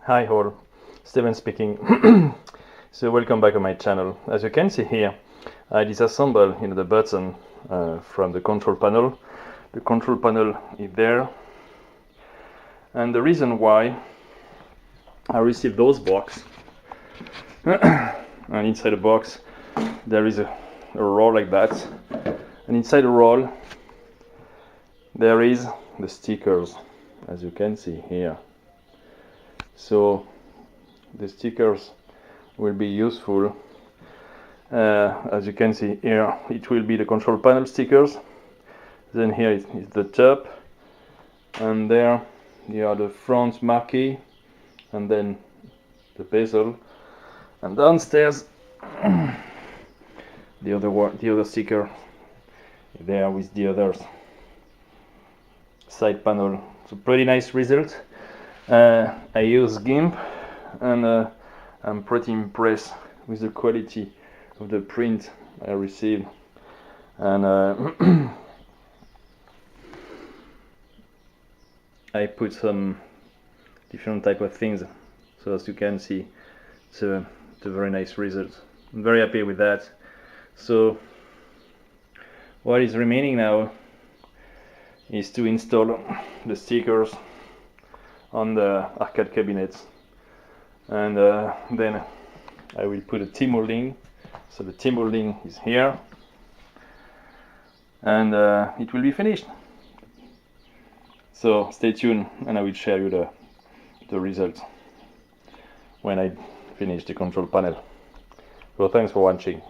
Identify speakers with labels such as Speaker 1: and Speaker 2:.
Speaker 1: Hi all, Steven speaking. So welcome back on my channel. As you can see here, I disassemble the button from the control panel. The control panel is there, and the reason why I received those box and inside the box there is a roll like that, and inside the roll there is the stickers, as you can see here. So the stickers will be useful. As you can see here, it will be the control panel stickers. Then here is the top, and there you are the front marquee, and then the bezel, and downstairs the other sticker there with the other side panel. So pretty nice result. I use GIMP, and I'm pretty impressed with the quality of the print I received, and I put some different type of things, so as you can see it's a very nice result. I'm very happy with that. So what is remaining now is to install the stickers on the arcade cabinets, and then I will put a T-molding. So the T-molding is here, and it will be finished. So stay tuned, and I will share you the results when I finish the control panel. So thanks for watching.